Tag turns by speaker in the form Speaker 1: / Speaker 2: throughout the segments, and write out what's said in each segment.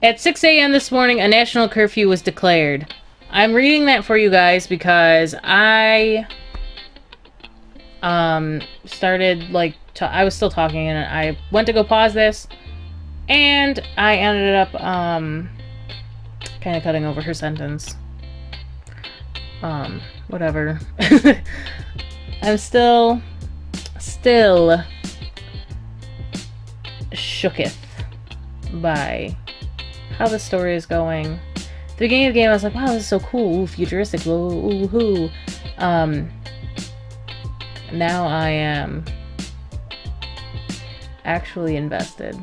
Speaker 1: At 6 a.m. this morning, a national curfew was declared. I'm reading that for you guys because I started like I was still talking and I went to go pause this and I ended up kind of cutting over her sentence. Whatever. I'm still shooketh by how the story is going. At the beginning of the game, I was like, wow, this is so cool. Ooh, futuristic. Ooh, hoo. Now I am actually invested.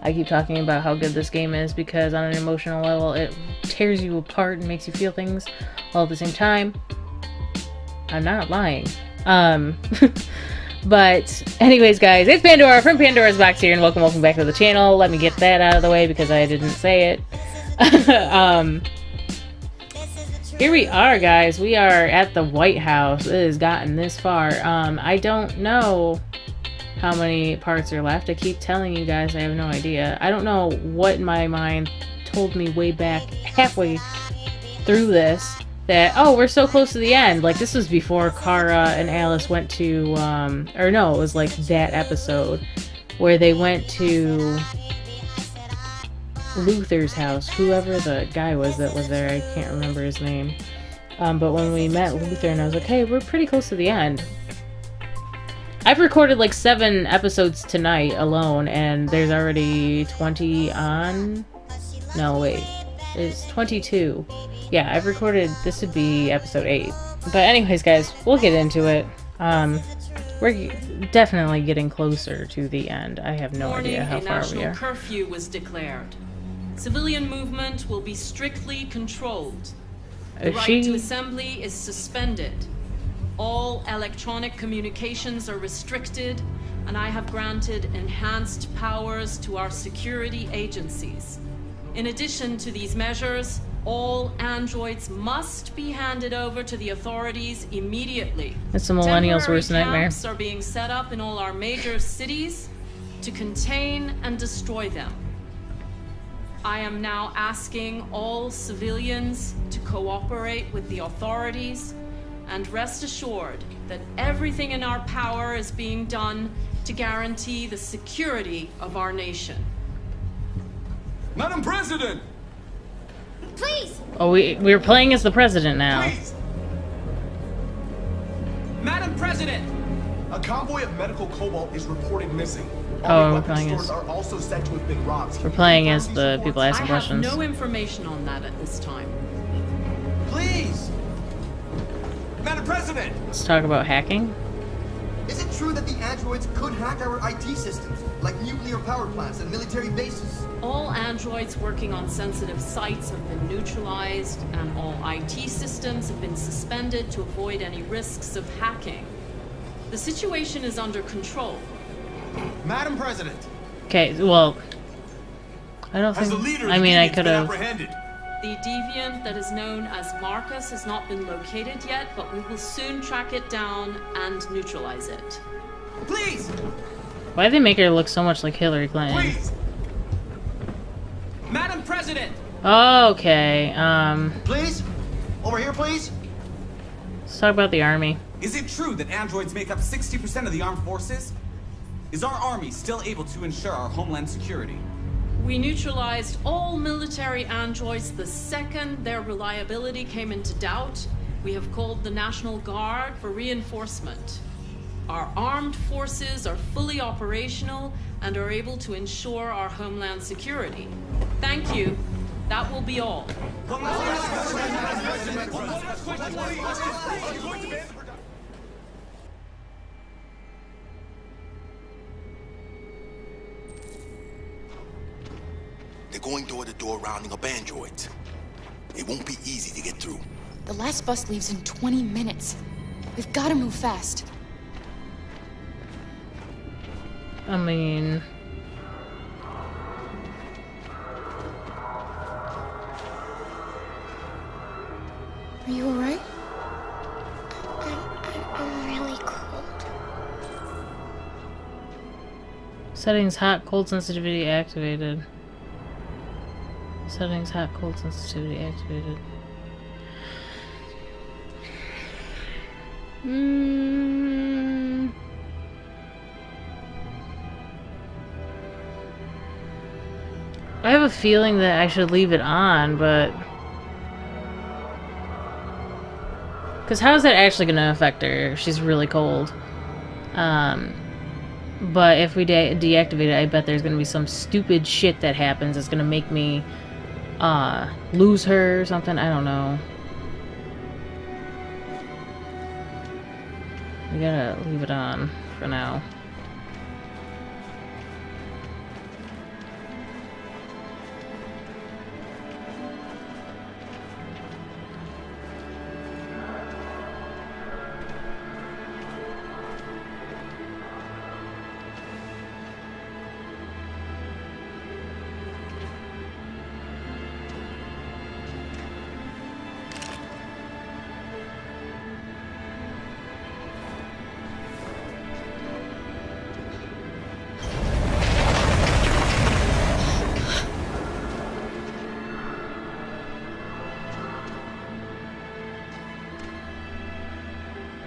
Speaker 1: I keep talking about how good this game is because on an emotional level, it tears you apart and makes you feel things all at the same time. I'm not lying. But anyways, guys, it's Pandora from Pandora's Box here, and welcome back to the channel. Let me get that out of the way because I didn't say it. Here we are, guys. We are at the White House. It has gotten this far. I don't know how many parts are left. I keep telling you guys I have no idea. I don't know what my mind told me way back halfway through this that, oh, we're so close to the end. Like, this was before Kara and Alice went to, or no, it was like that episode where they went to Luther's house, whoever the guy was that was there. I can't remember his name. But when we met Luther and I was like, hey, we're pretty close to the end. I've recorded like 7 episodes tonight alone, and there's already 20 on. No, wait. It's 22. Yeah, I've recorded, this would be episode 8. But anyways, guys, we'll get into it. We're definitely getting closer to the end. I have no idea how far we are.
Speaker 2: A national curfew was declared. Civilian movement will be strictly controlled. The right to assembly is suspended. All electronic communications are restricted, and I have granted enhanced powers to our security agencies. In addition to these measures, all androids must be handed over to the authorities immediately.
Speaker 1: It's the millennials' worst nightmare.
Speaker 2: Camps are being set up in all our major cities to contain and destroy them. I am now asking all civilians to cooperate with the authorities and rest assured that everything in our power is being done to guarantee the security of our nation.
Speaker 3: Madam President!
Speaker 4: Please!
Speaker 1: Oh, we're playing as the president now.
Speaker 3: Please!
Speaker 5: Madam President!
Speaker 3: A convoy of medical cobalt is reported missing.
Speaker 1: Oh, we're playing
Speaker 3: stores are also said to have been robbed.
Speaker 1: We're playing as the people asking questions.
Speaker 2: I have no information on that at this time.
Speaker 5: Please!
Speaker 3: Madam President!
Speaker 1: Let's talk about hacking.
Speaker 6: Is it true that the androids could hack our IT systems, like nuclear power plants and military bases?
Speaker 2: All androids working on sensitive sites have been neutralized, and all IT systems have been suspended to avoid any risks of hacking. The situation is under control.
Speaker 5: Madam President!
Speaker 1: Okay, well, I don't think. I mean, I could have.
Speaker 2: The deviant that is known as Marcus has not been located yet, but we will soon track it down and neutralize it.
Speaker 5: Please!
Speaker 1: Why did they make her look so much like Hillary Clinton?
Speaker 5: Please! Madam President!
Speaker 1: Okay,
Speaker 6: Please? Over here, please?
Speaker 1: let's talk about the army.
Speaker 5: Is it true that androids make up 60% of the armed forces? Is our army still able to ensure our homeland security?
Speaker 2: We neutralized all military androids the second their reliability came into doubt. We have called the National Guard for reinforcement. Our armed forces are fully operational and are able to ensure our homeland security. Thank you. That will be all.
Speaker 7: They're going door to door rounding up androids. It won't be easy to get through.
Speaker 4: The last bus leaves in 20 minutes. We've got to move fast.
Speaker 1: I mean,
Speaker 4: Are you alright?
Speaker 8: I'm really cold.
Speaker 1: Settings hot, cold sensitivity activated. Settings hot, cold sensitivity activated. I have a feeling that I should leave it on, but... Because how is that actually going to affect her if she's really cold? But if we deactivate it, I bet there's going to be some stupid shit that happens that's going to make me lose her or something. I don't know. We gotta leave it on for now.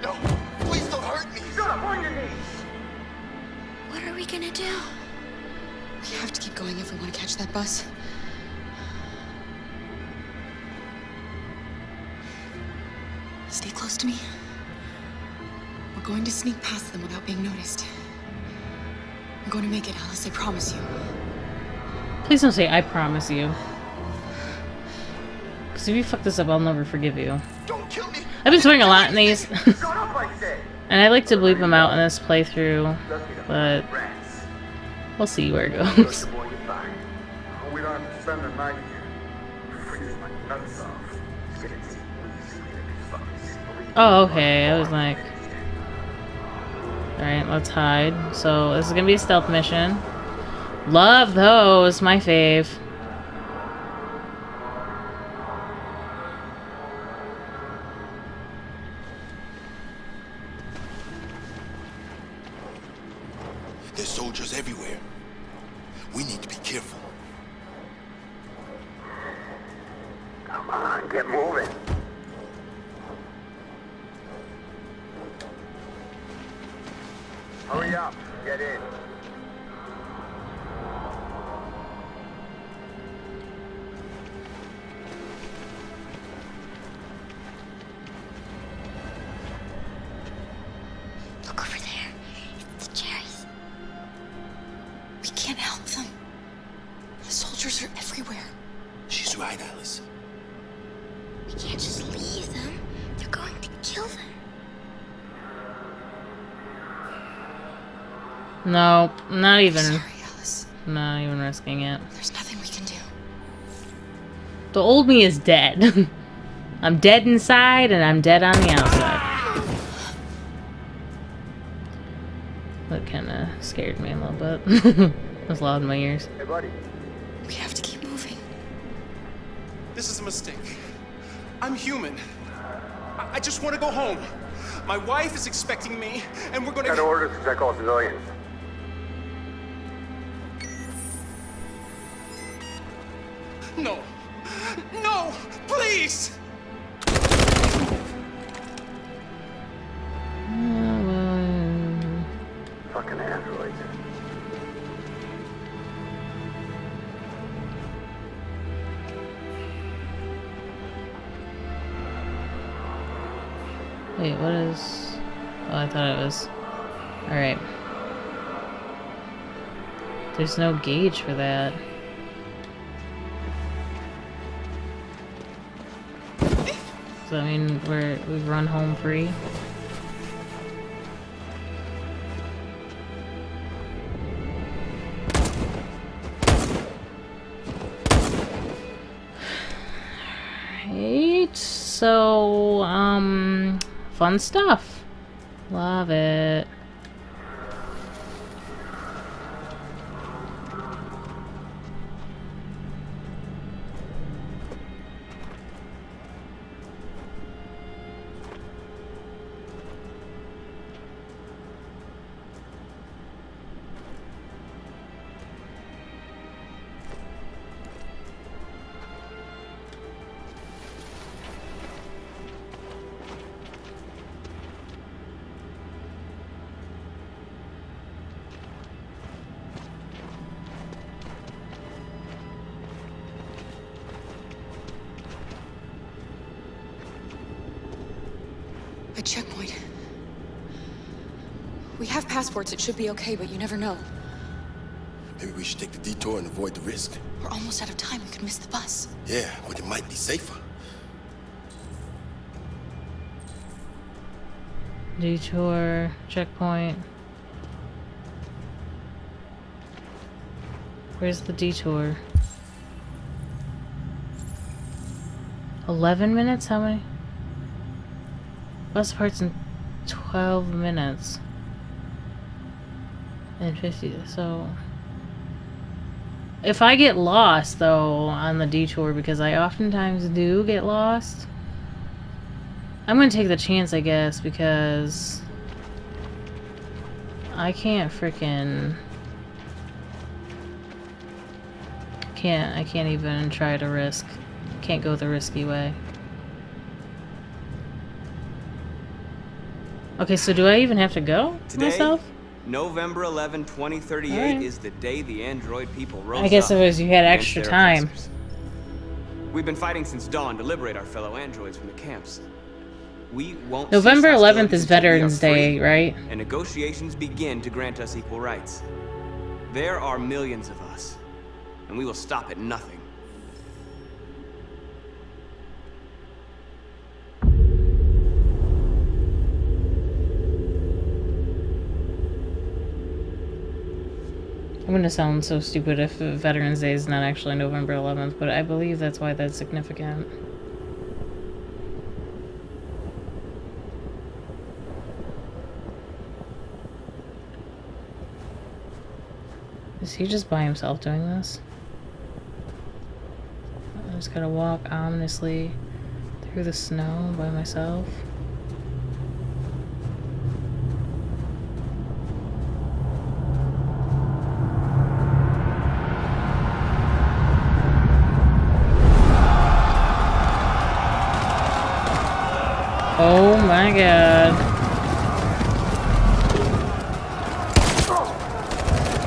Speaker 6: No, please don't hurt me. Shut up on your knees.
Speaker 4: What are we gonna do? We have to keep going if we want to catch that bus. Stay close to me. We're going to sneak past them without being noticed. I'm going to make it, Alice, I promise you.
Speaker 1: Please don't say I promise you. Because if you fuck this up, I'll never forgive you.
Speaker 6: Don't kill me.
Speaker 1: I've been swearing a lot in these.
Speaker 6: Shut up, I said.
Speaker 1: And I like to bleep them out in this playthrough, but we'll see where it goes.
Speaker 3: We don't have to spend the night here. Freeze my nuts off.
Speaker 1: Oh, okay. I was like... Alright, let's hide. So, this is gonna be a stealth mission. Love those! My fave.
Speaker 7: There's soldiers everywhere. We need to be careful.
Speaker 3: Come on, get moving. Hurry up, get in.
Speaker 4: Look over there. It's the cherries. We can't help them. The soldiers are everywhere.
Speaker 7: She's right, Alice.
Speaker 4: We can't just leave them. They're going to kill them.
Speaker 1: Nope, not even.
Speaker 4: Sorry, Alice.
Speaker 1: Not even risking it.
Speaker 4: There's nothing we can do.
Speaker 1: The old me is dead. I'm dead inside and I'm dead on the outside. That kind of scared me a little bit. It was loud in my ears.
Speaker 3: Hey, buddy.
Speaker 4: We have to keep moving.
Speaker 3: This is a mistake. I'm human. I just want to go home. My wife is expecting me, and we're gonna...
Speaker 8: Got orders to check all civilians.
Speaker 3: No! No! Please!
Speaker 8: Fucking androids.
Speaker 1: Wait, what is... Oh, I thought it was... Alright. There's no gauge for that. Does that mean we've run home free? Right, so, fun stuff. Love it.
Speaker 4: passports, it should be okay, but you never know.
Speaker 7: Maybe we should take the detour and avoid the risk.
Speaker 4: We're almost out of time. We could miss the bus.
Speaker 7: Yeah, but it might be safer.
Speaker 1: Detour, checkpoint. Where's the detour? 11 minutes? How many? Bus parts in 12 minutes. And 50, so... If I get lost, though, on the detour, because I oftentimes do get lost, I'm gonna take the chance, I guess, because I can't freaking... I can't even try to risk. Can't go the risky way. Okay, so do I even have to go
Speaker 9: Today,
Speaker 1: myself?
Speaker 9: November 11, 2038
Speaker 1: Alright.
Speaker 9: is the day the android people rose
Speaker 1: I guess
Speaker 9: up
Speaker 1: it was you had
Speaker 9: against
Speaker 1: extra
Speaker 9: their
Speaker 1: time.
Speaker 9: oppressors. We've been fighting since dawn to liberate our fellow androids from the camps. We won't
Speaker 1: November
Speaker 9: cease
Speaker 1: 11th
Speaker 9: hostilities
Speaker 1: is
Speaker 9: until we are
Speaker 1: Veterans Day,
Speaker 9: free,
Speaker 1: right?
Speaker 9: and negotiations begin to grant us equal rights. There are millions of us, and we will stop at nothing.
Speaker 1: I'm gonna sound so stupid if Veterans Day is not actually November 11th, but I believe that's why that's significant. Is he just by himself doing this? I just gotta walk ominously through the snow by myself. Oh my god.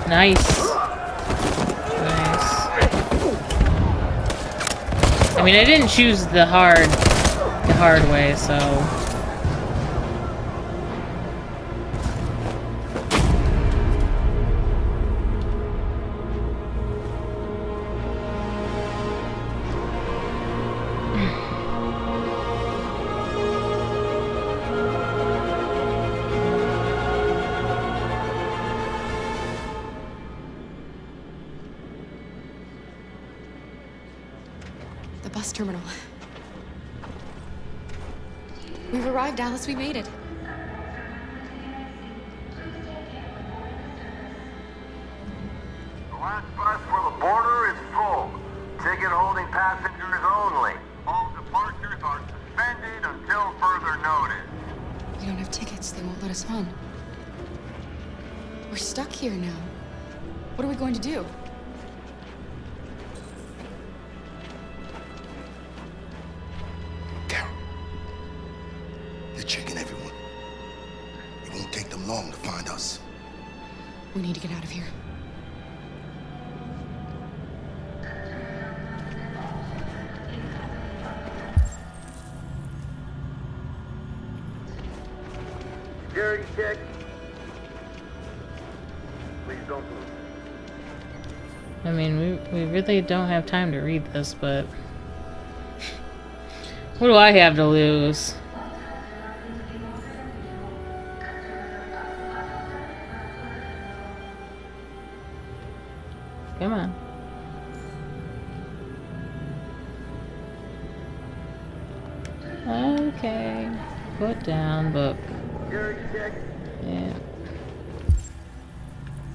Speaker 1: Nice. Nice. I mean, I didn't choose the hard way, so...
Speaker 4: The bus terminal. We've arrived, Alice. We made it.
Speaker 8: The last bus for the border is full. Ticket holding passengers only. All departures are suspended until further notice.
Speaker 4: We don't have tickets. They won't let us on. We're stuck here now. What are we going to do?
Speaker 7: Carol, they're checking everyone. It won't take them long to find us.
Speaker 4: We need to get out of here.
Speaker 8: Security check. Please don't move.
Speaker 1: I mean, we really don't have time to read this, but... What do I have to lose? Come on. Okay. Put down book.
Speaker 8: Security check.
Speaker 1: Yeah.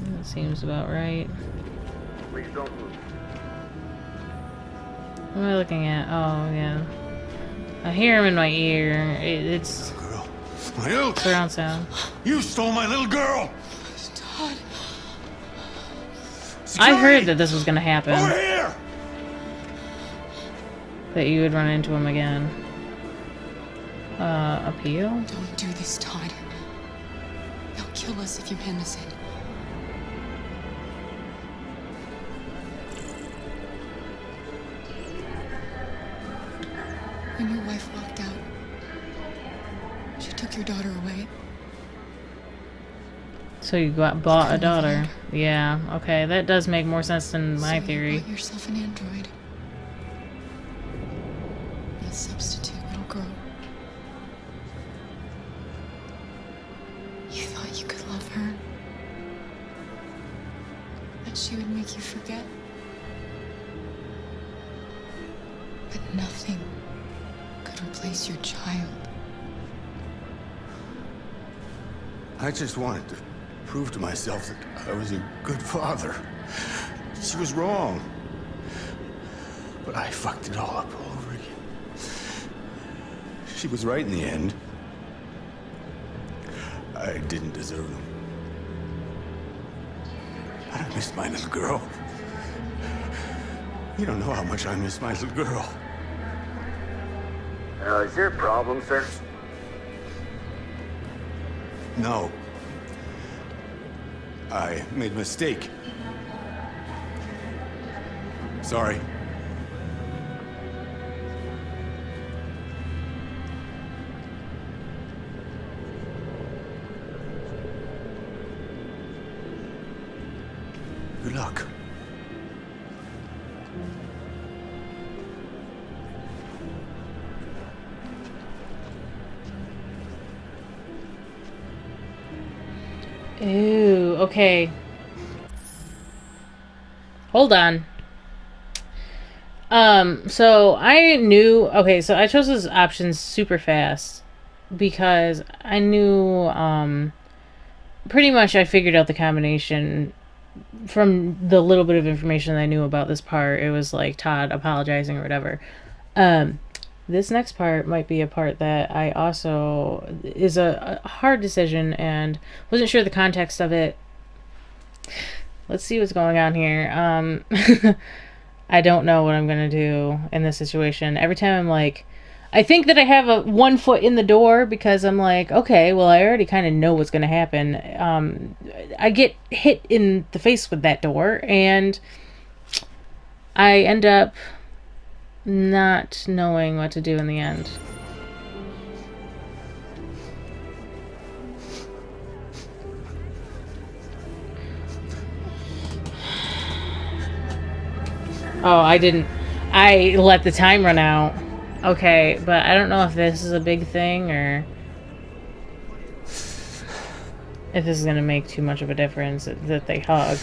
Speaker 1: That seems about right.
Speaker 8: Please don't move.
Speaker 1: What am I looking at? Oh, yeah. I hear him in my ear. It's
Speaker 7: Girl, my little...
Speaker 1: surround sound.
Speaker 7: You stole my little girl!
Speaker 4: Todd.
Speaker 1: I heard that this was gonna happen.
Speaker 7: Over here!
Speaker 1: That you would run into him again. Appeal?
Speaker 4: Don't do this, Todd. They'll kill us if you hand this in. When your wife walked out, she took your daughter away.
Speaker 1: So So you bought a daughter. Yeah, okay. That does make more sense than my theory.
Speaker 4: You bought yourself an android. A substitute little girl. You thought you could love her? That she would make you forget? But nothing could replace your child.
Speaker 7: I just wanted to prove to myself that I was a good father. She was wrong. But I fucked it all up all over again. She was right in the end. I didn't deserve them. I miss my little girl. You don't know how much I miss my little girl.
Speaker 8: Is there a problem, sir?
Speaker 7: No. I made a mistake. Sorry. Good luck.
Speaker 1: Ooh, okay. Hold on. So I knew, okay, so I chose those options super fast because I knew, pretty much I figured out the combination from the little bit of information I knew about this part. It was like Todd apologizing or whatever. This next part might be a part that I also is a hard decision and wasn't sure the context of it. Let's see what's going on here. I don't know what I'm gonna do in this situation. Every time I'm like, I think that I have one foot in the door because I'm like, okay, well, I already kind of know what's gonna happen. I get hit in the face with that door and I end up not knowing what to do in the end. Oh, I let the time run out. Okay, but I don't know if this is a big thing or if this is gonna make too much of a difference that they hug.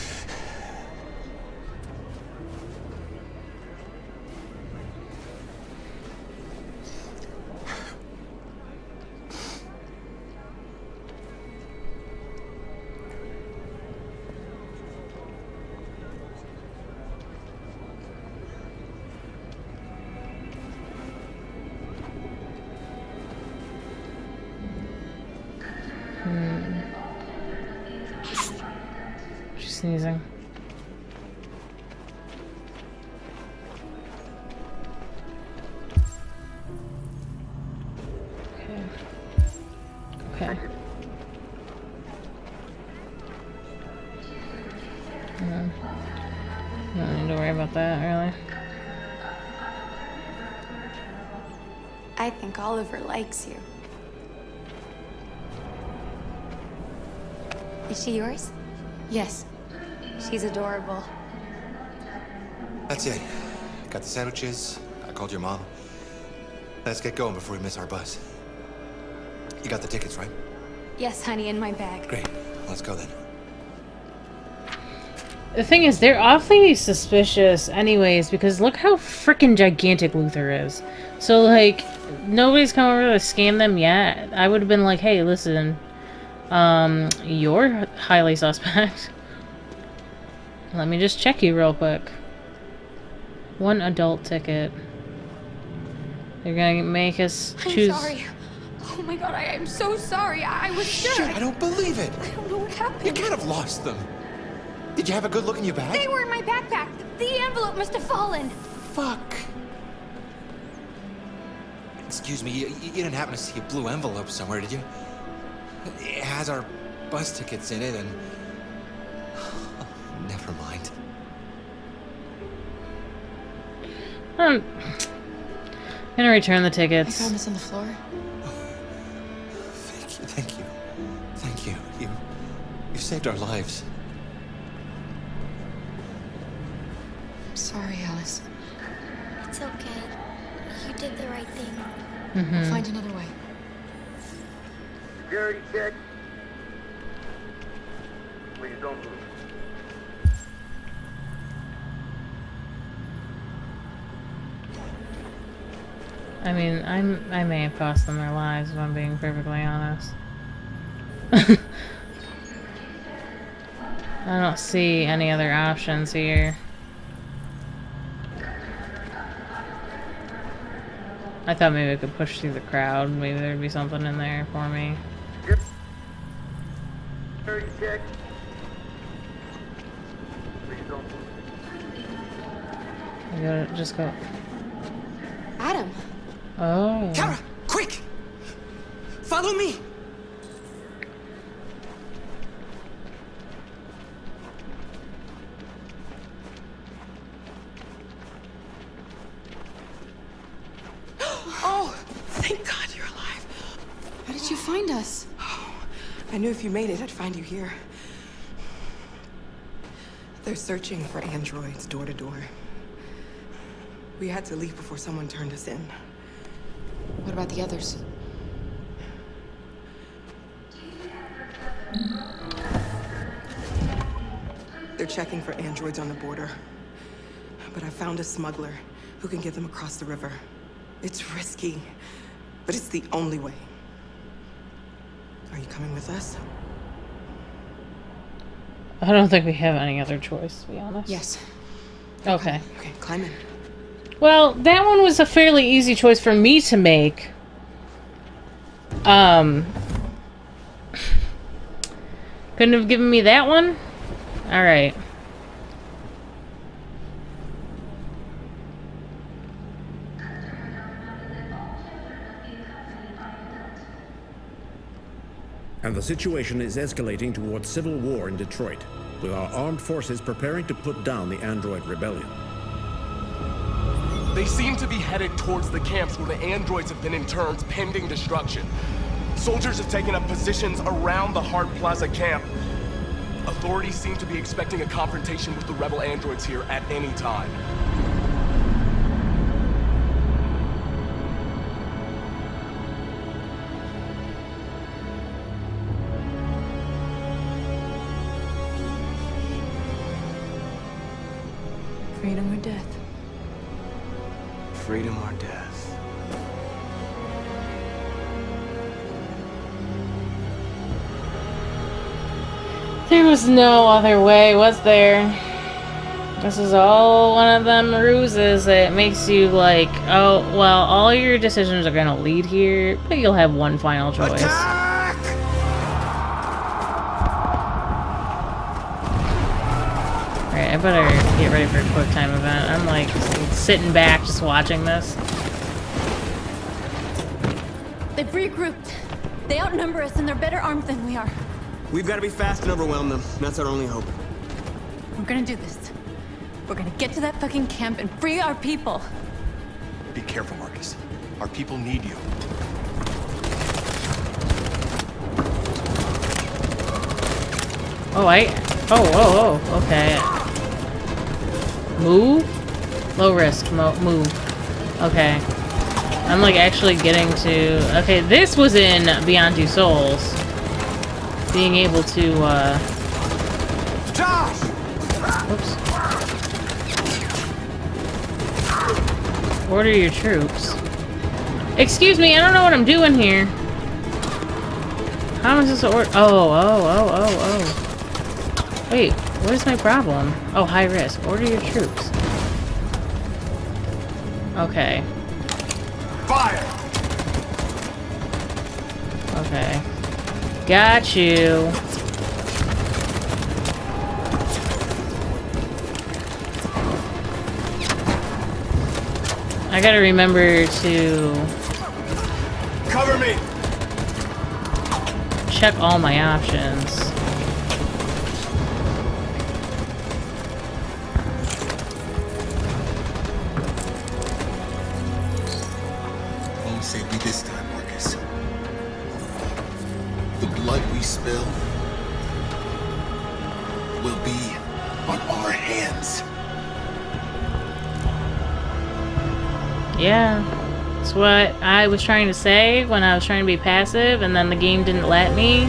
Speaker 1: She's sneezing. Okay. Don't need to worry about that, really.
Speaker 10: I think Oliver likes you. Is she yours?
Speaker 4: Yes.
Speaker 10: She's adorable.
Speaker 6: That's it. Got the sandwiches. I called your mom. Let's get going before we miss our bus. You got the tickets, right?
Speaker 10: Yes, honey, in my bag.
Speaker 6: Great. Let's go then.
Speaker 1: The thing is, they're awfully suspicious anyways, because look how freaking gigantic Luther is. So, like, nobody's come over to scam them yet. I would have been like, hey, listen, you're highly suspect. Let me just check you real quick. One adult ticket. They're gonna make us choose...
Speaker 10: I'm sorry. Oh my god, I am so sorry. I was sure.
Speaker 6: Shit, I don't believe it.
Speaker 10: I don't know what happened.
Speaker 6: You can't have lost them. Did you have a good look in your bag?
Speaker 10: They were in my backpack. The envelope must have fallen.
Speaker 6: Fuck. Excuse me, you didn't happen to see a blue envelope somewhere, did you? It has our bus tickets in it and... Never mind.
Speaker 1: I'm gonna return the tickets.
Speaker 4: I found this on the floor.
Speaker 6: Thank you. You You've saved our lives.
Speaker 4: I'm sorry, Alice.
Speaker 10: It's okay. You did the right thing.
Speaker 4: We'll find another way.
Speaker 8: Security check. Please don't move.
Speaker 1: I mean, I may have cost them their lives if I'm being perfectly honest. I don't see any other options here. I thought maybe I could push through the crowd. Maybe there'd be something in there for me.
Speaker 8: Security check. Please don't move.
Speaker 1: I gotta just go.
Speaker 4: Adam!
Speaker 1: Oh.
Speaker 9: Kara, quick! Follow me!
Speaker 11: Oh, thank God you're alive.
Speaker 4: How did you find us?
Speaker 11: Oh, I knew if you made it, I'd find you here. They're searching for androids door to door. We had to leave before someone turned us in.
Speaker 4: What about the others?
Speaker 11: They're checking for androids on the border. But I found a smuggler who can get them across the river. It's risky, but it's the only way. Are you coming with us?
Speaker 1: I don't think we have any other choice, to be honest.
Speaker 4: Yes.
Speaker 1: Okay.
Speaker 11: Okay, climb in.
Speaker 1: Well, that one was a fairly easy choice for me to make. Couldn't have given me that one? Alright.
Speaker 12: And the situation is escalating towards civil war in Detroit, with our armed forces preparing to put down the android rebellion.
Speaker 13: They seem to be headed towards the camps where the androids have been interned pending destruction. Soldiers have taken up positions around the Hart Plaza camp. Authorities seem to be expecting a confrontation with the rebel androids here at any time.
Speaker 11: Freedom or death?
Speaker 9: Freedom or death?
Speaker 1: There was no other way, was there? This is all one of them ruses that makes you like, oh, well, all your decisions are gonna lead here, but you'll have one final choice.
Speaker 6: Attack!
Speaker 1: Alright, I better get ready for a quick time event. I'm like sitting back just watching this.
Speaker 10: They've regrouped. They outnumber us and they're better armed than we are.
Speaker 9: We've got to be fast and overwhelm them. That's our only hope.
Speaker 10: We're gonna do this. We're gonna get to that fucking camp and free our people.
Speaker 3: Be careful, Marcus. Our people need you.
Speaker 1: Oh, okay. Move? Low risk, move. Okay. I'm like actually getting to... Okay, this was in Beyond Two Souls. Being able to,
Speaker 8: Josh!
Speaker 1: Whoops. Order your troops. Excuse me, I don't know what I'm doing here. How is this order? Oh. Wait, what is my problem? Oh, high risk. Order your troops. Okay.
Speaker 13: Fire!
Speaker 1: Okay. Got you. I gotta remember to
Speaker 13: Cover me!
Speaker 1: check all my options.
Speaker 7: Won't save me this time, Marcus. The blood we spill
Speaker 13: us.
Speaker 1: Yeah, that's what I was trying to say when I was trying to be passive, and then the game didn't let me.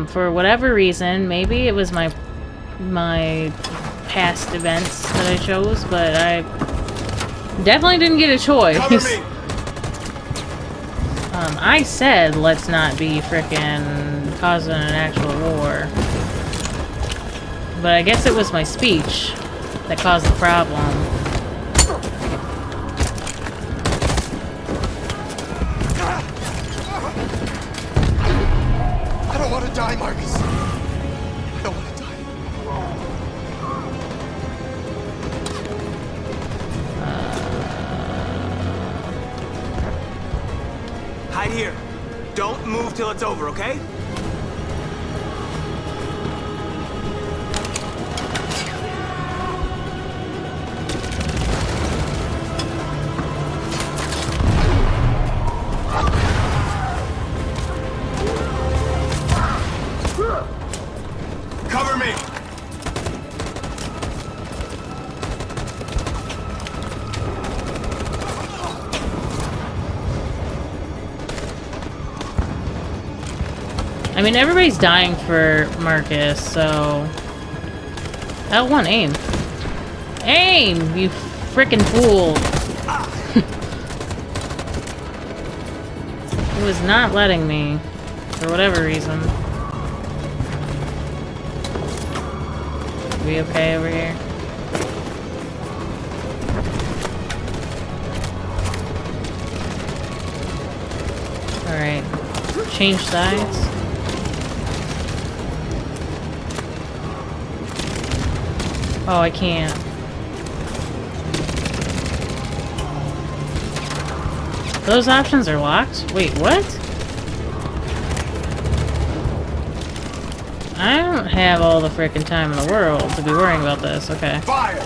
Speaker 1: For whatever reason, maybe it was my past events that I chose, but I definitely didn't get a choice. I said let's not be frickin' causing an actual war. But I guess it was my speech that caused the problem.
Speaker 3: I don't want to die, Marcus. I don't want to die.
Speaker 9: Hide here. Don't move till it's over, okay?
Speaker 13: Cover me!
Speaker 1: I mean, everybody's dying for Marcus, so... L1, aim. Aim, you frickin' fool! It was not letting me, for whatever reason. Are we okay over here? Alright. Change sides. Oh, I can't. Those options are locked? Wait, what? I don't have all the frickin' time in the world to be worrying about this. Okay.
Speaker 13: Fire!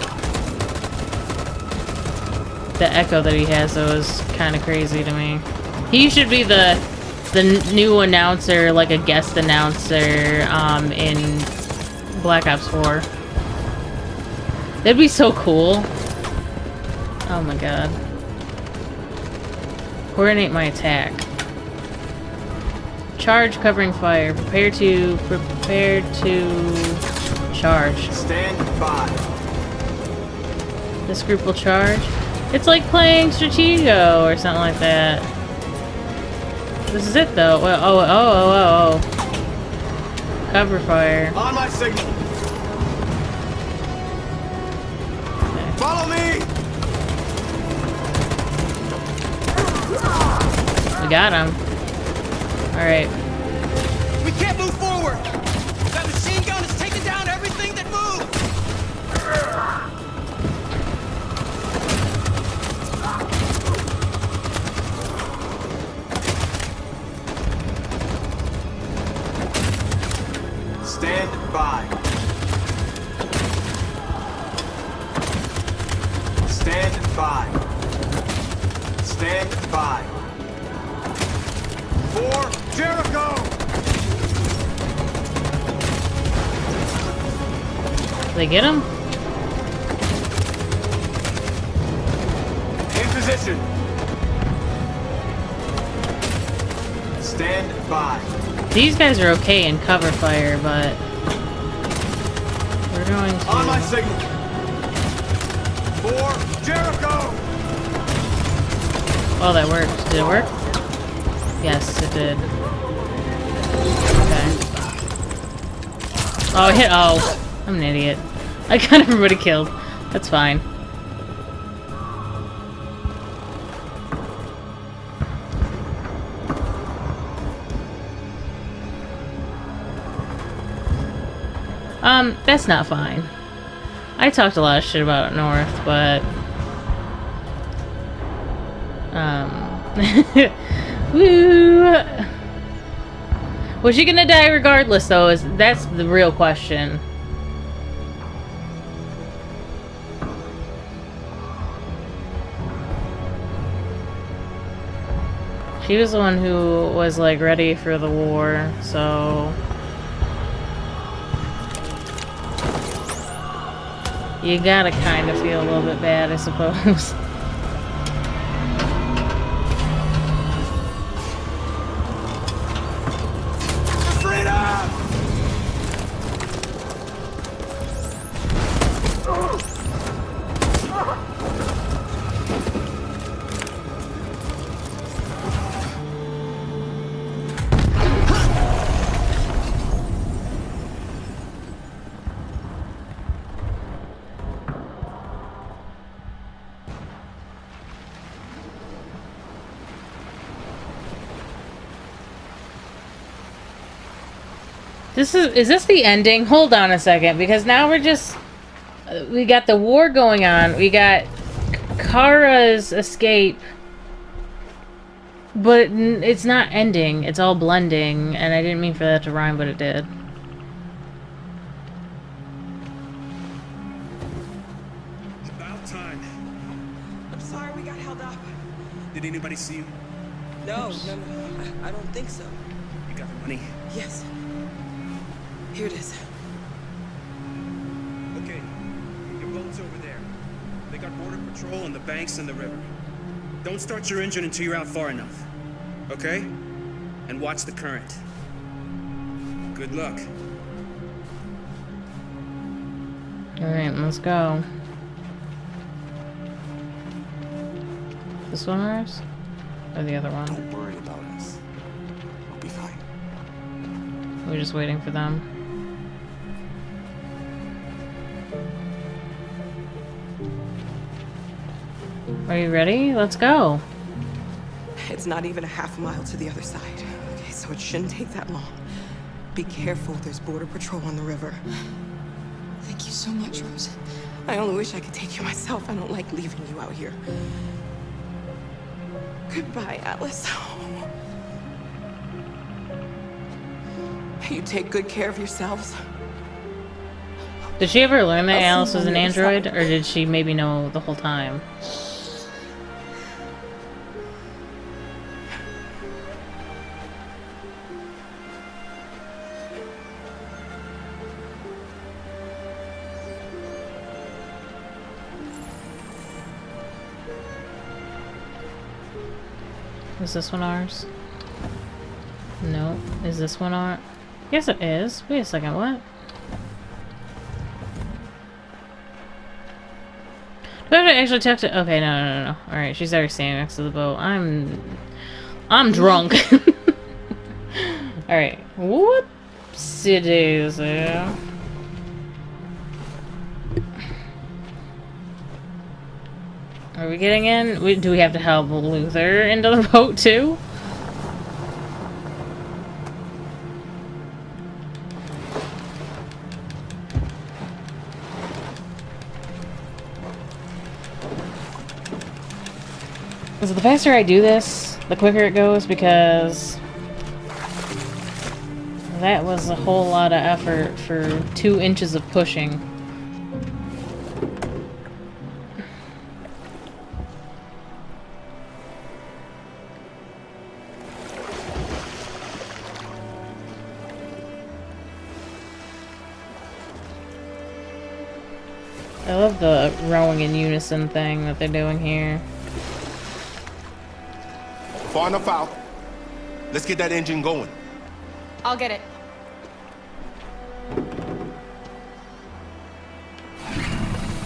Speaker 1: The echo that he has, though, is kind of crazy to me. He should be the new announcer, like a guest announcer, in Black Ops 4. That'd be so cool. Oh my god. Coordinate my attack. Charge, covering fire. Prepare to charge.
Speaker 9: Stand by.
Speaker 1: This group will charge. It's like playing Stratego or something like that. This is it though. Oh. Cover fire.
Speaker 13: On my signal.
Speaker 1: Okay.
Speaker 13: Follow me.
Speaker 1: We got him. Alright.
Speaker 14: We can't move forward! That machine gun is taking down everything that moves!
Speaker 9: Stand by. Stand by. Stand by.
Speaker 13: For Jericho!
Speaker 1: Did they get him?
Speaker 9: In position. Stand by.
Speaker 1: These guys are okay in cover fire, but we're going to...
Speaker 13: On my signal. For Jericho!
Speaker 1: Oh, that worked. Did it work? Yes, it did. Okay. Oh, I hit... Oh, I'm an idiot. I got everybody killed. That's fine. That's not fine. I talked a lot of shit about North, but... Woo! Was she gonna die regardless, though? That's the real question. She was the one who was, like, ready for the war, so... You gotta kind of feel a little bit bad, I suppose. Is this the ending? Hold on a second, because now we're just... we got the war going on. We got Kara's escape. But it's not ending. It's all blending, and I didn't mean for that to rhyme, but it did.
Speaker 15: About time.
Speaker 11: I'm sorry we got held up.
Speaker 15: Did anybody see you?
Speaker 11: No, I don't think so.
Speaker 15: You got the money?
Speaker 11: Yes. Here it is.
Speaker 15: Okay, your boat's over there. They got border patrol on the banks and the river. Don't start your engine until you're out far enough. Okay? And watch the current. Good luck.
Speaker 1: Alright, let's go. This one ours? Or the other one?
Speaker 5: Don't worry about us. We'll be fine.
Speaker 1: We're just waiting for them. Are you ready? Let's go.
Speaker 11: It's not even a half mile to the other side. Okay, so it shouldn't take that long. Be careful, there's border patrol on the river.
Speaker 4: Thank you so much, Rose.
Speaker 11: I only wish I could take you myself. I don't like leaving you out here. Goodbye, Atlas. You take good care of yourselves.
Speaker 1: Did she ever learn that
Speaker 11: I'll
Speaker 1: Alice
Speaker 11: see you
Speaker 1: was
Speaker 11: on
Speaker 1: an
Speaker 11: the other
Speaker 1: android,
Speaker 11: side.
Speaker 1: or did she maybe know the whole time? Is this one ours? No. Is this one ours? Yes, it is. Wait a second, what? Do I have to actually talk to... Okay, no. Alright, she's already standing next to the boat. I'm drunk. Alright. Whoopsie-daisy. Are we getting in? Do we have to help Luther into the boat too? So the faster I do this, the quicker it goes, because that was a whole lot of effort for 2 inches of pushing. I love the rowing in unison thing that they're doing here.
Speaker 6: Far enough out. Let's get that engine going.
Speaker 10: I'll get it.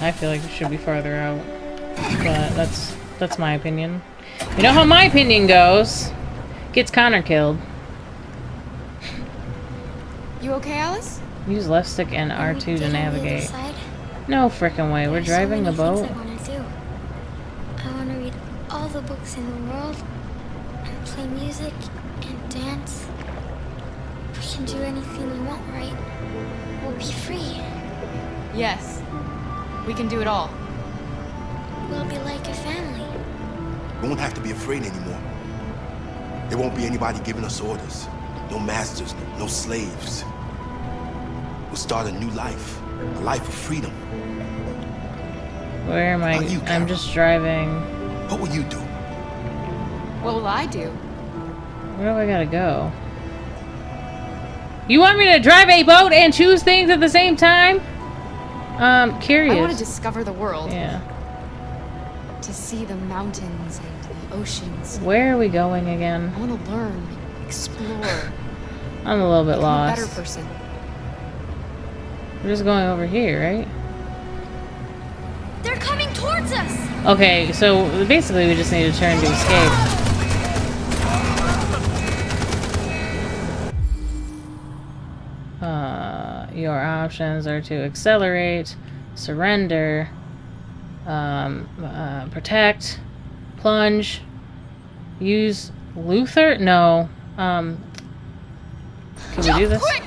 Speaker 1: I feel like it should be farther out, but that's my opinion. You know how my opinion goes. Gets Connor killed.
Speaker 10: You okay, Alice?
Speaker 1: Use left stick and R2 to navigate. No frickin' way. We're driving the boat.
Speaker 16: I want to do. I want to read all the books in the world and play music and dance. We can do anything we want, right? We'll be free.
Speaker 10: Yes. We can do it all.
Speaker 16: We'll be like a family.
Speaker 6: We won't have to be afraid anymore. There won't be anybody giving us orders. No masters, no slaves. We'll start a new life. A life of freedom.
Speaker 1: Where am I? I'm just driving.
Speaker 6: What will you do?
Speaker 10: What will I do?
Speaker 1: Where do I gotta go? You want me to drive a boat and choose things at the same time? Curious.
Speaker 10: I want to discover the world.
Speaker 1: Yeah.
Speaker 10: To see the mountains and the oceans.
Speaker 1: Where are we going again?
Speaker 10: I want to learn, explore.
Speaker 1: I'm a little bit
Speaker 10: become
Speaker 1: lost.
Speaker 10: a better person.
Speaker 1: We're just going over here, right?
Speaker 16: They're coming towards us!
Speaker 1: Okay, so basically we just need to turn to escape. Your options are to accelerate, surrender, protect, plunge, use Luther? No. Can we do this?
Speaker 10: Quick!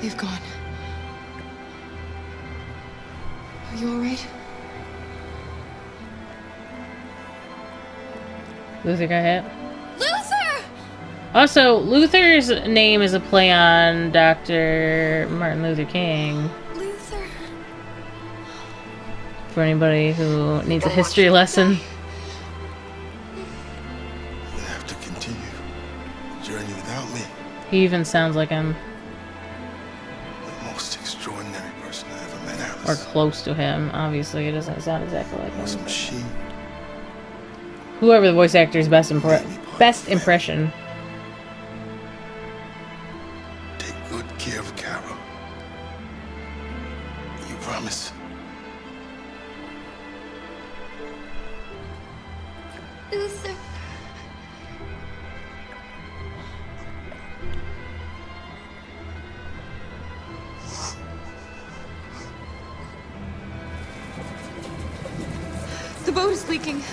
Speaker 10: They've gone. Are you alright?
Speaker 1: Luther got hit.
Speaker 16: Luther!
Speaker 1: Also, Luther's name is a play on Dr. Martin Luther King.
Speaker 16: Luther.
Speaker 1: For anybody who needs a history lesson.
Speaker 6: You have to continue the journey without me.
Speaker 1: He even sounds like him.
Speaker 6: The most extraordinary person I ever met, Alice.
Speaker 1: Or close to him. Obviously, it doesn't sound exactly like him.
Speaker 6: Was a machine.
Speaker 1: Whoever the voice actor's best impression.
Speaker 6: Take good care of Carol. You promise?
Speaker 16: Luther.
Speaker 10: The boat is leaking.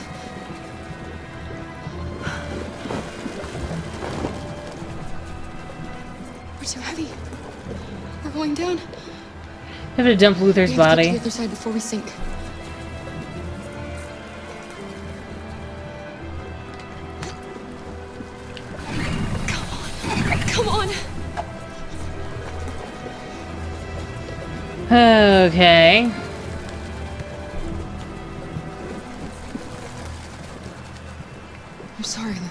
Speaker 10: We're too heavy. We're going down.
Speaker 1: We have to dump Luther's
Speaker 10: We have to get
Speaker 1: body.
Speaker 10: to the other side before we sink. Come on.
Speaker 1: Okay.
Speaker 10: I'm sorry, Luther.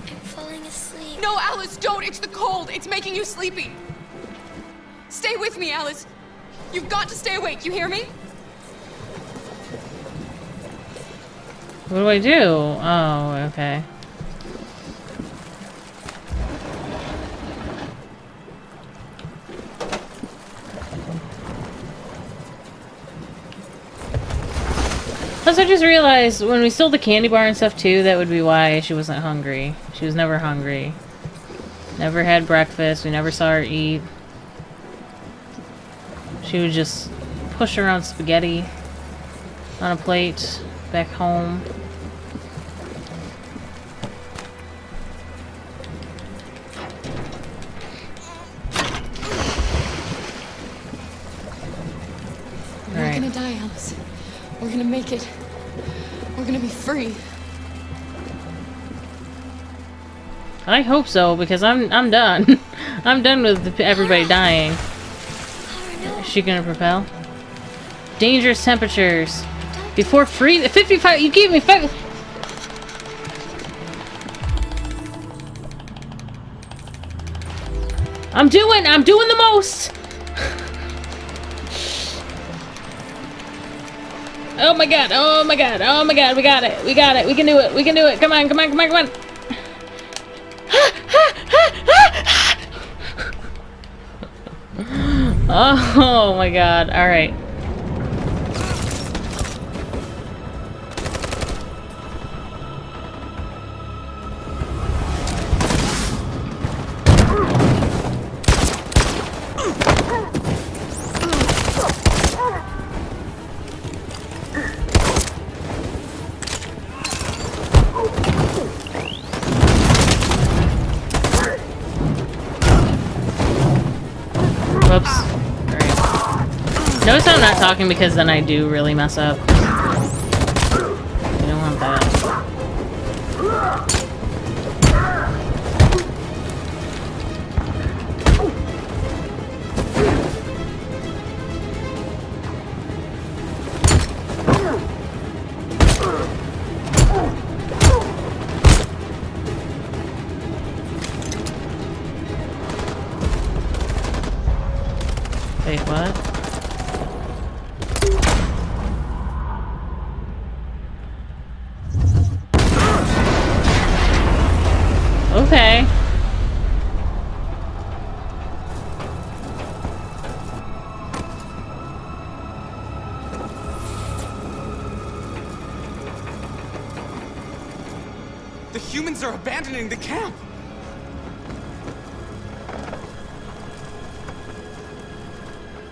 Speaker 16: I'm falling asleep.
Speaker 10: No, Alice, don't! It's the cold! It's making you sleepy! Stay with me, Alice! You've got to stay awake, you hear me?
Speaker 1: What do I do? Oh, okay. Plus, I just realized when we stole the candy bar and stuff too, that would be why she wasn't hungry. She was never hungry. Never had breakfast. We never saw her eat. She would just push around spaghetti on a plate back home.
Speaker 10: We're not gonna die, Alice. We're gonna make it. We're gonna be free.
Speaker 1: I hope so, because I'm done. I'm done with everybody dying. Is she gonna propel? Dangerous temperatures. Before freeze. 55. You gave me 5. I'm doing the most. Oh my god. Oh my god. Oh my god. We got it. We got it. We can do it. We can do it. Come on. Come on. Come on. Come on. Oh my god. All right. Whoops. Alright. Notice I'm not talking because then I do really mess up. I don't want that. Wait, what? Okay.
Speaker 5: The humans are abandoning the camp!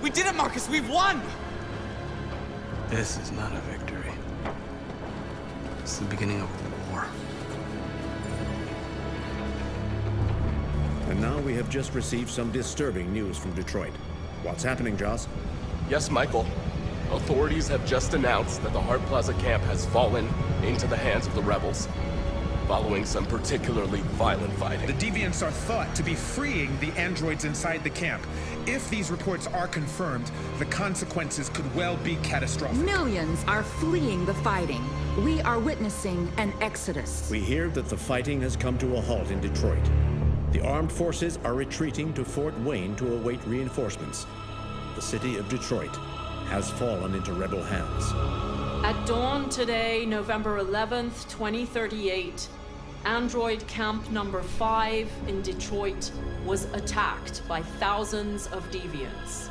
Speaker 5: We did it, Marcus! We've won!
Speaker 17: This is not a victory. It's the beginning of a war.
Speaker 12: And now we have just received some disturbing news from Detroit. What's happening, Joss?
Speaker 13: Yes, Michael. Authorities have just announced that the Hart Plaza camp has fallen into the hands of the rebels, following some particularly violent fighting.
Speaker 18: The deviants are thought to be freeing the androids inside the camp. If these reports are confirmed, the consequences could well be catastrophic.
Speaker 19: Millions are fleeing the fighting. We are witnessing an exodus.
Speaker 12: We hear that the fighting has come to a halt in Detroit. The armed forces are retreating to Fort Wayne to await reinforcements. The city of Detroit has fallen into rebel hands.
Speaker 2: At dawn today, November 11th, 2038, Android Camp number 5 in Detroit was attacked by thousands of deviants.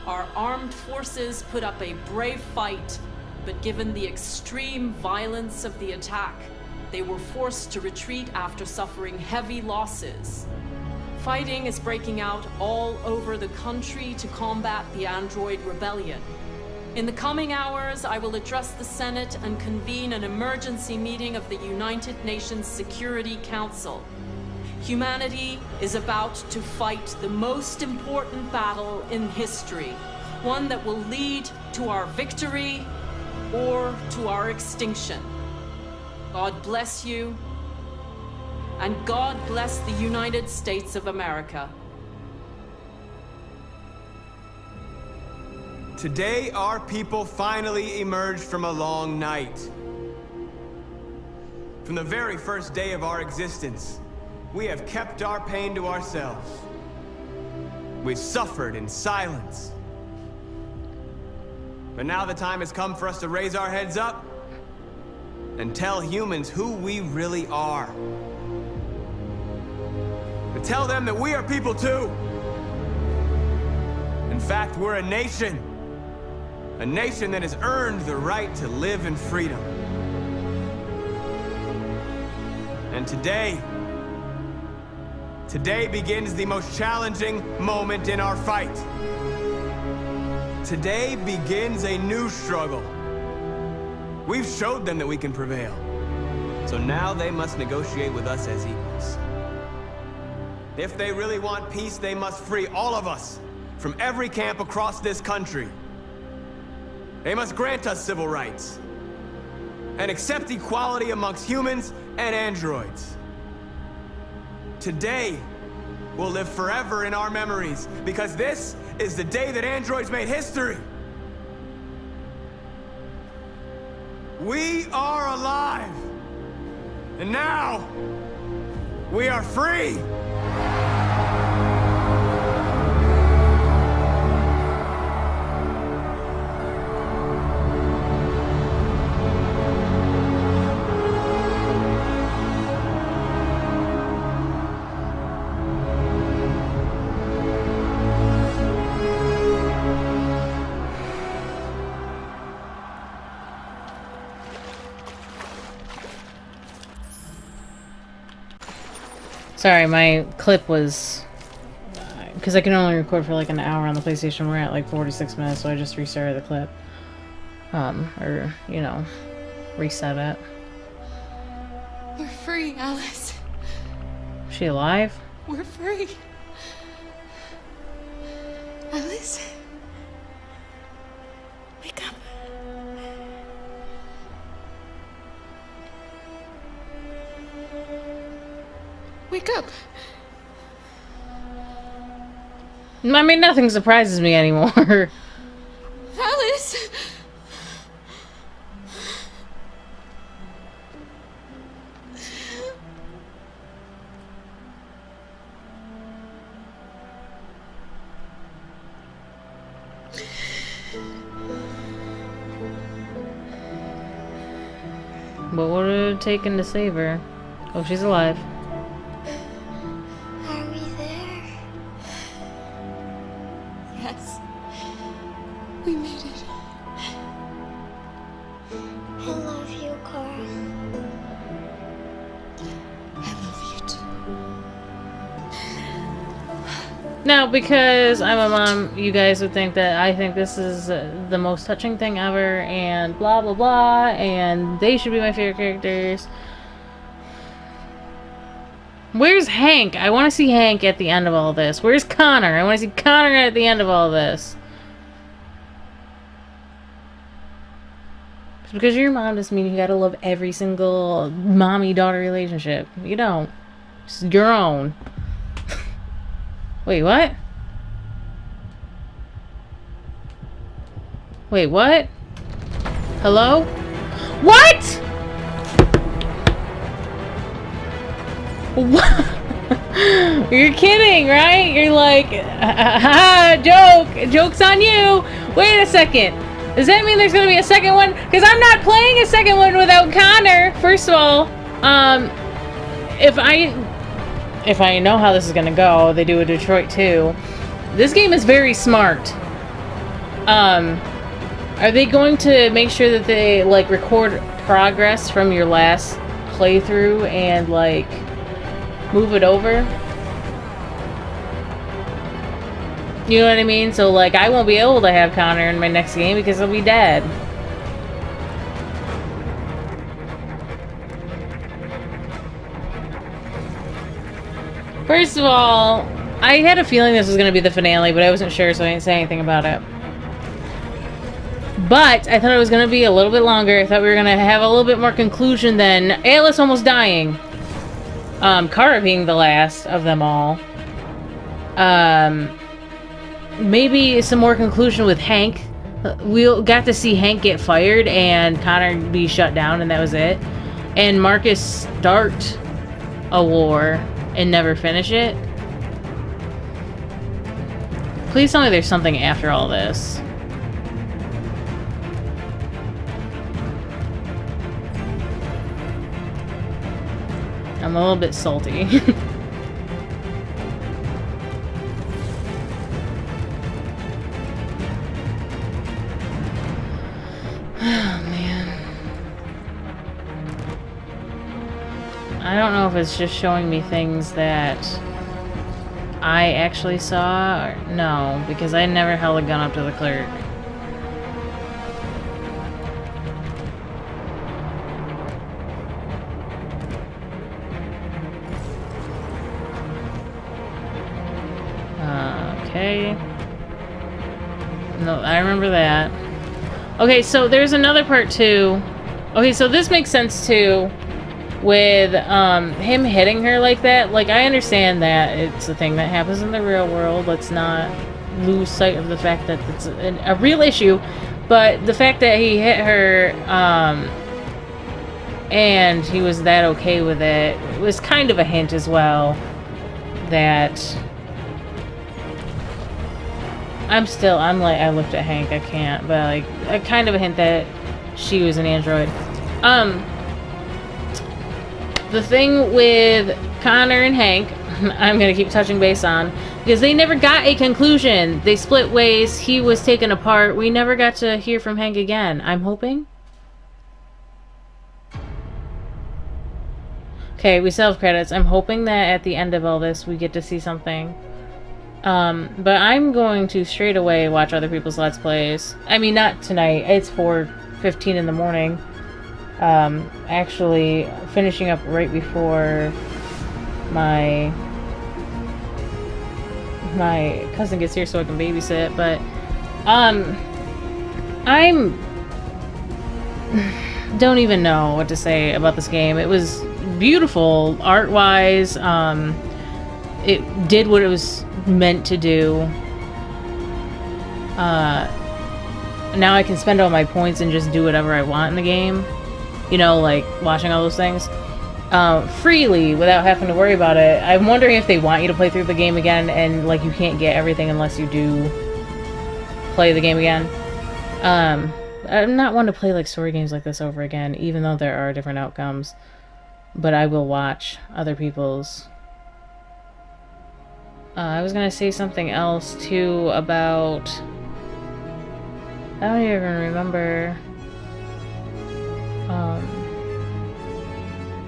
Speaker 2: Our armed forces put up a brave fight, but given the extreme violence of the attack, they were forced to retreat after suffering heavy losses. Fighting is breaking out all over the country to combat the Android rebellion. In the coming hours, I will address the Senate and convene an emergency meeting of the United Nations Security Council. Humanity is about to fight the most important battle in history, one that will lead to our victory or to our extinction. God bless you, and God bless the United States of America.
Speaker 9: Today, our people finally emerged from a long night. From the very first day of our existence, we have kept our pain to ourselves. We've suffered in silence. But now the time has come for us to raise our heads up and tell humans who we really are. To tell them that we are people too. In fact, we're a nation. A nation that has earned the right to live in freedom. And today begins the most challenging moment in our fight. Today begins a new struggle. We've showed them that we can prevail. So now they must negotiate with us as equals. If they really want peace, they must free all of us from every camp across this country. They must grant us civil rights and accept equality amongst humans and androids. Today will live forever in our memories because this is the day that androids made history. We are alive. And now we are free.
Speaker 1: Sorry, my clip was... Because I can only record for like an hour on the PlayStation. We're at like 46 minutes, so I just restarted the clip. Or, you know, reset it.
Speaker 10: We're free, Alice.
Speaker 1: Is she alive?
Speaker 10: We're free. Alice? Wake up. Wake up.
Speaker 1: I mean, nothing surprises me anymore.
Speaker 10: Alice!
Speaker 1: What would it have taken to save her? Oh, she's alive.
Speaker 16: Are we there?
Speaker 10: Yes. We made it.
Speaker 16: I love you, Carl.
Speaker 10: I love you too.
Speaker 1: Now, because I'm a mom, you guys would think that I think this is the most touching thing ever, and blah blah blah, and they should be my favorite characters. Where's Hank? I want to see Hank at the end of all this. Where's Connor? I want to see Connor at the end of all this. Just because you're your mom doesn't mean you gotta love every single mommy-daughter relationship. You don't. It's your own. Wait, what? Wait, what? Hello? What? What? You're kidding, right? You're like, joke. Joke's on you. Wait a second. Does that mean there's gonna be a second one? Because I'm not playing a second one without Connor. First of all, if I know how this is gonna go, they do a Detroit 2. This game is very smart. Are they going to make sure that they like record progress from your last playthrough and like move it over? You know what I mean? So like I won't be able to have Connor in my next game because he'll be dead. First of all, I had a feeling this was going to be the finale, but I wasn't sure, so I didn't say anything about it. But I thought it was going to be a little bit longer. I thought we were going to have a little bit more conclusion than Alice almost dying. Kara being the last of them all. Maybe some more conclusion with Hank. We got to see Hank get fired and Connor be shut down, and that was it. And Marcus start a war and never finish it. Please tell me there's something after all this. I'm a little bit salty. Oh, man. I don't know if it's just showing me things that I actually saw. Or no, because I never held a gun up to the clerk. Okay. No, I remember that. Okay, so there's another part too. Okay, so this makes sense too. With him hitting her like that. Like, I understand that it's a thing that happens in the real world. Let's not lose sight of the fact that it's a real issue. But the fact that he hit her and he was that okay with it was kind of a hint as well that I looked at Hank, I can't, but like a kind of a hint that she was an android. The thing with Connor and Hank, I'm gonna keep touching base on, because they never got a conclusion. They split ways, he was taken apart, we never got to hear from Hank again. I'm hoping. Okay, we still have credits. I'm hoping that at the end of all this we get to see something. But I'm going to straight away watch other people's Let's Plays. I mean, not tonight. It's 4:15 in the morning. Actually finishing up right before my cousin gets here so I can babysit, but I'm don't even know what to say about this game. It was beautiful art-wise. It did what it was meant to do. Now I can spend all my points and just do whatever I want in the game. You know, like watching all those things freely without having to worry about it. I'm wondering if they want you to play through the game again and like you can't get everything unless you do play the game again. I'm not one to play like story games like this over again, even though there are different outcomes. But I will watch other people's. I was gonna say something else too about. I don't even remember.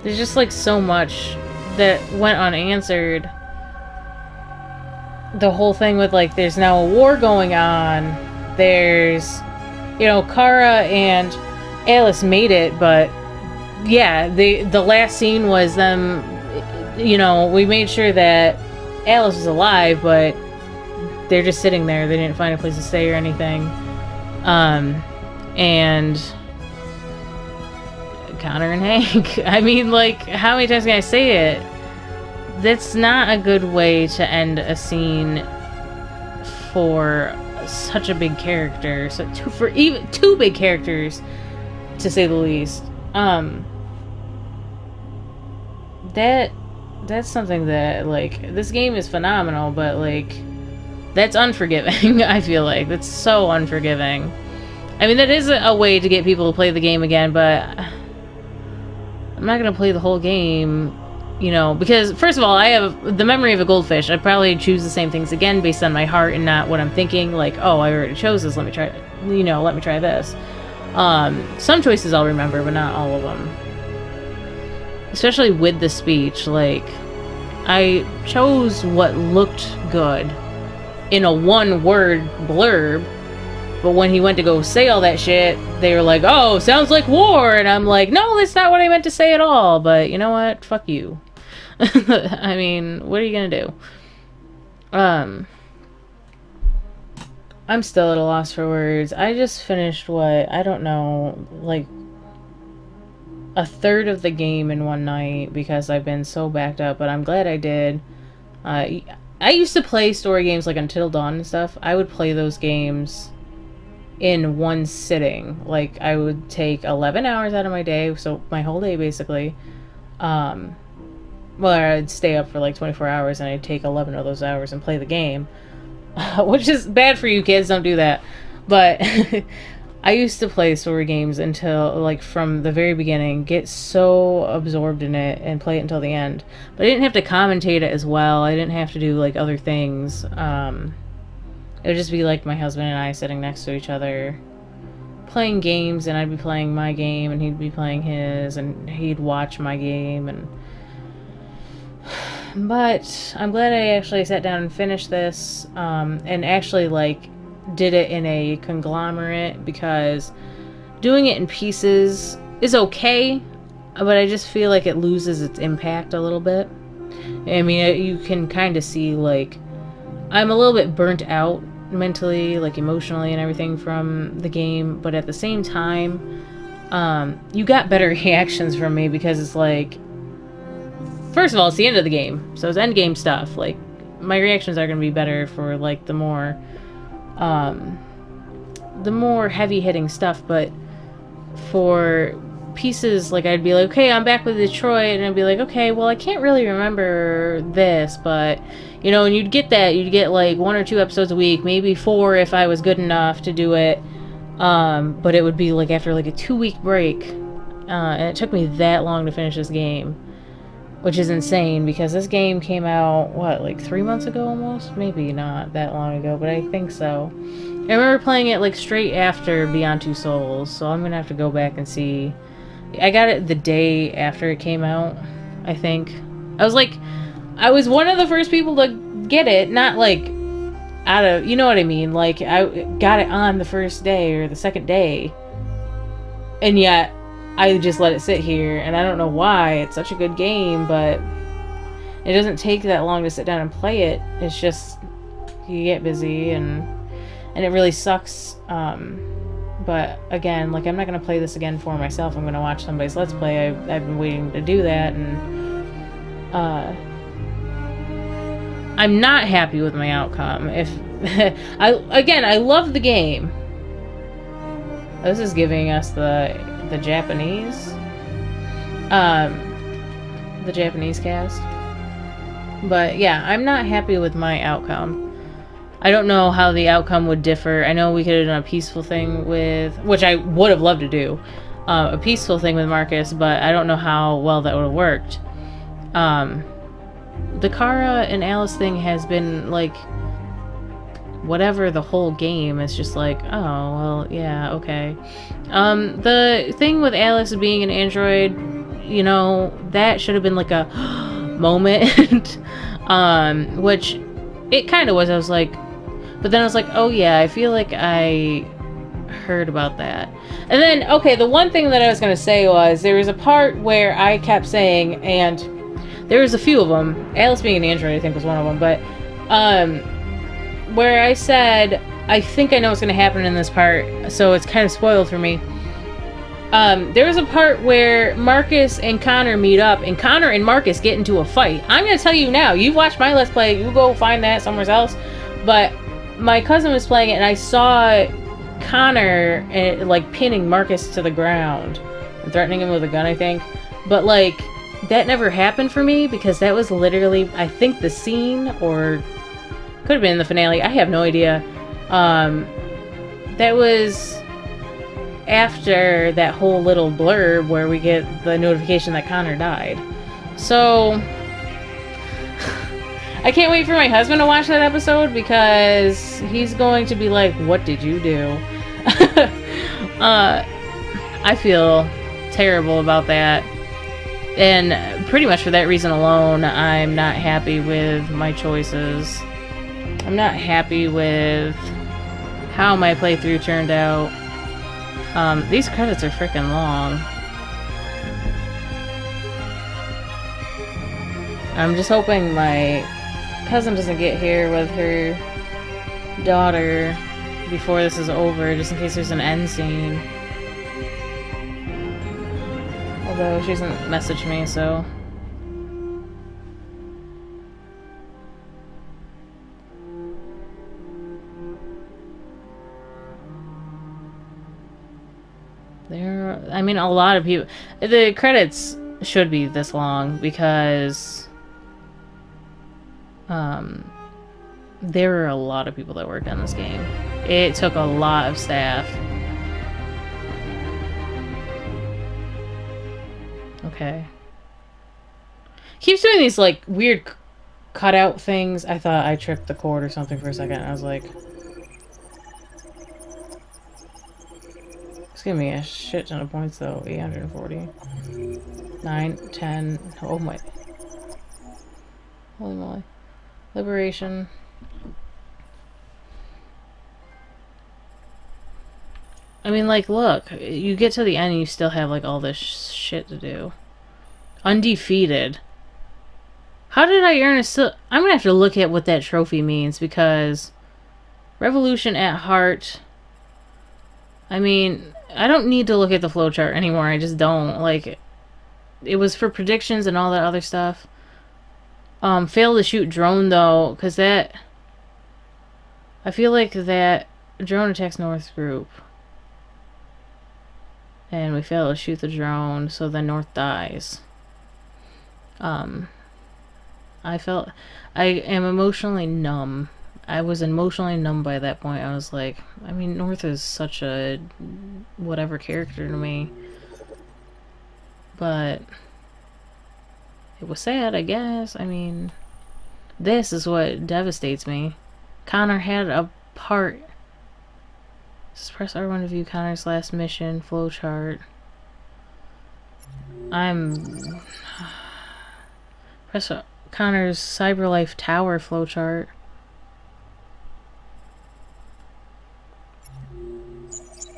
Speaker 1: There's just like so much that went unanswered. The whole thing with like there's now a war going on. There's, you know, Kara and Alice made it, but yeah, the last scene was them, you know, we made sure that Alice was alive, but they're just sitting there. They didn't find a place to stay or anything. And Connor and Hank. I mean, like, how many times can I say it? That's not a good way to end a scene for such a big character. So for even two big characters, to say the least. That's something that, like, this game is phenomenal, but like, that's unforgiving. I feel like that's so unforgiving. I mean, that is a way to get people to play the game again, but I'm not gonna play the whole game, you know, because first of all, I have the memory of a goldfish. I'd probably choose the same things again based on my heart and not what I'm thinking. Like, oh, I already chose this. Let me try, you know, let me try this. Some choices I'll remember, but not all of them. Especially with the speech, like, I chose what looked good in a one-word blurb. But when he went to go say all that shit, they were like, oh, sounds like war. And I'm like, no, that's not what I meant to say at all. But you know what? Fuck you. I mean, what are you going to do? I'm still at a loss for words. I just finished what, I don't know, like a third of the game in one night because I've been so backed up. But I'm glad I did. I used to play story games like Until Dawn and stuff. I would play those games in one sitting. Like, I would take 11 hours out of my day, so my whole day basically. Well, I'd stay up for like 24 hours and I'd take 11 of those hours and play the game. Which is bad for you kids, don't do that. But I used to play story games until, like, from the very beginning, get so absorbed in it and play it until the end. But I didn't have to commentate it as well. I didn't have to do, like, other things. It would just be like my husband and I sitting next to each other playing games, and I'd be playing my game and he'd be playing his, and he'd watch my game. And but I'm glad I actually sat down and finished this, and actually like did it in a conglomerate, because doing it in pieces is okay, but I just feel like it loses its impact a little bit. I mean, you can kind of see, like, I'm a little bit burnt out mentally, like emotionally and everything from the game, but at the same time, you got better reactions from me because it's like, first of all, it's the end of the game, so it's end game stuff. Like, my reactions are going to be better for like the more heavy hitting stuff, but for pieces, like, I'd be like, okay, I'm back with Detroit, and I'd be like, okay, well, I can't really remember this, but, you know, and you'd get like 1 or 2 episodes a week, maybe 4 if I was good enough to do it, but it would be like after like a 2-week break, and it took me that long to finish this game, which is insane, because this game came out, what, like 3 months ago almost? Maybe not that long ago, but I think so. I remember playing it like straight after Beyond Two Souls, so I'm gonna have to go back and see. I got it the day after it came out, I think. I was one of the first people to get it, not like out of, you know what I mean? Like, I got it on the first day or the second day. And yet, I just let it sit here, and I don't know why. It's such a good game, but it doesn't take that long to sit down and play it. It's just, you get busy, and it really sucks. But again, like, I'm not going to play this again for myself. I'm going to watch somebody's Let's Play. I've been waiting to do that, and I'm not happy with my outcome. If I love the game. This is giving us the Japanese cast. But yeah, I'm not happy with my outcome. I don't know how the outcome would differ. I know we could have done a peaceful thing with, which I would have loved to do, a peaceful thing with Marcus, but I don't know how well that would have worked. The Kara and Alice thing has been like whatever the whole game. It's just like, oh, well, yeah, okay. The thing with Alice being an android, you know, that should have been like a moment. Which it kind of was. I was like, but then I was like, oh yeah, I feel like I heard about that. And then, okay, the one thing that I was going to say was there was a part where I kept saying, and there was a few of them, Alice being an android I think was one of them, but where I said, I think I know what's going to happen in this part, so it's kind of spoiled for me. There was a part where Marcus and Connor meet up, and Connor and Marcus get into a fight. I'm going to tell you now, you've watched my Let's Play, you go find that somewhere else, but my cousin was playing it, and I saw Connor, like, pinning Marcus to the ground, and threatening him with a gun, I think, but, like, that never happened for me, because that was literally, I think, the scene, or could have been the finale, I have no idea. That was after that whole little blurb where we get the notification that Connor died. So I can't wait for my husband to watch that episode, because he's going to be like, what did you do? I feel terrible about that. And pretty much for that reason alone, I'm not happy with my choices. I'm not happy with how my playthrough turned out. These credits are freaking long. I'm just hoping my cousin doesn't get here with her daughter before this is over, just in case there's an end scene. Although she hasn't messaged me, so... I mean, a lot of people... The credits should be this long, because... there were a lot of people that worked on this game. It took a lot of staff. Okay. Keeps doing these, like, weird cutout things. I thought I tripped the cord or something for a second. I was like... It's giving me a shit ton of points, though. 840. 9, 10... Oh my... Holy moly. Liberation. I mean, like, look. You get to the end and you still have, like, all this shit to do. Undefeated. How did I earn a... I'm gonna have to look at what that trophy means, because... Revolution at heart... I mean, I don't need to look at the flowchart anymore. I just don't. Like, it was for predictions and all that other stuff. Failed to shoot drone, though, because that... I feel like that drone attacks North group. And we failed to shoot the drone, so then North dies. I am emotionally numb. I was emotionally numb by that point. I was like, I mean, North is such a whatever character to me. But it was sad, I guess. I mean, this is what devastates me. Connor had a part. Just press R1 to view Connor's last mission flowchart. Press Connor's CyberLife Tower flowchart.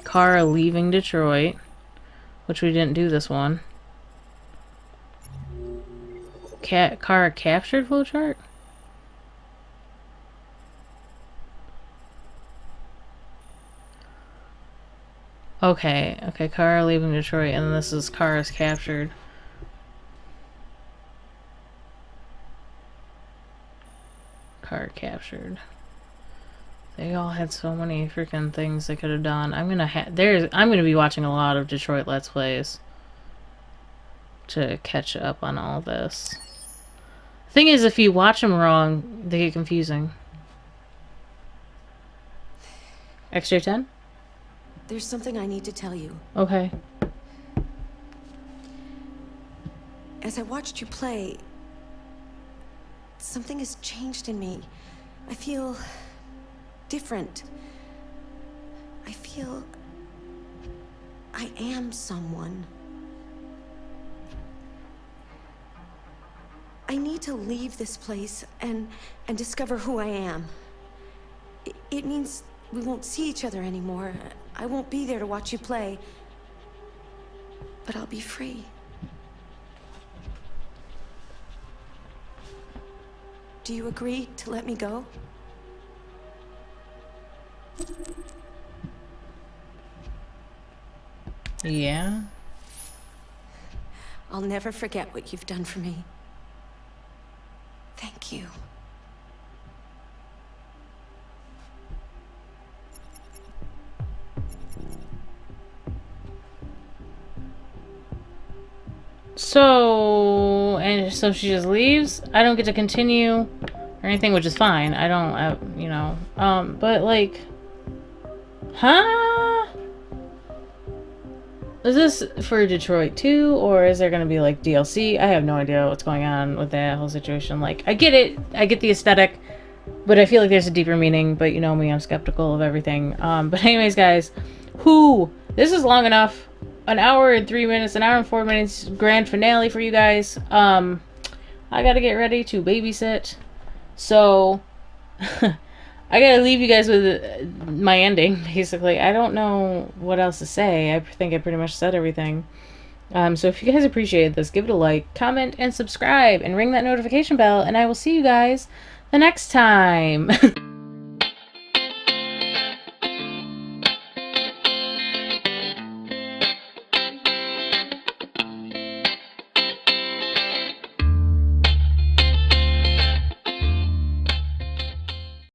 Speaker 1: Kara leaving Detroit, which we didn't do this one. Kara captured flowchart? Okay, okay, Kara leaving Detroit, and this is Kara's captured. Kara captured. They all had so many freaking things they could have done. I'm gonna be watching a lot of Detroit Let's Plays to catch up on all this. Thing is, if you watch them wrong, they get confusing. Extra 10?
Speaker 20: There's something I need to tell you.
Speaker 1: Okay.
Speaker 20: As I watched you play, something has changed in me. I feel different. I feel I am someone. I need to leave this place and discover who I am. It means we won't see each other anymore. I won't be there to watch you play. But I'll be free. Do you agree to let me go?
Speaker 1: Yeah.
Speaker 20: I'll never forget what you've done for me. Thank you.
Speaker 1: So she just leaves. I don't get to continue or anything, which is fine. I don't, you know, but like, huh? Is this for Detroit too, or is there gonna be like DLC? I have no idea what's going on with that whole situation. Like, I get it, I get the aesthetic, but I feel like there's a deeper meaning. But you know me, I'm skeptical of everything. But anyways, guys, this is long enough. An hour and 3 minutes, an hour and 4 minutes, grand finale for you guys. I gotta get ready to babysit, so I gotta leave you guys with my ending, basically. I don't know what else to say. I think I pretty much said everything. So if you guys appreciated this, give it a like, comment, and subscribe, and ring that notification bell, and I will see you guys the next time.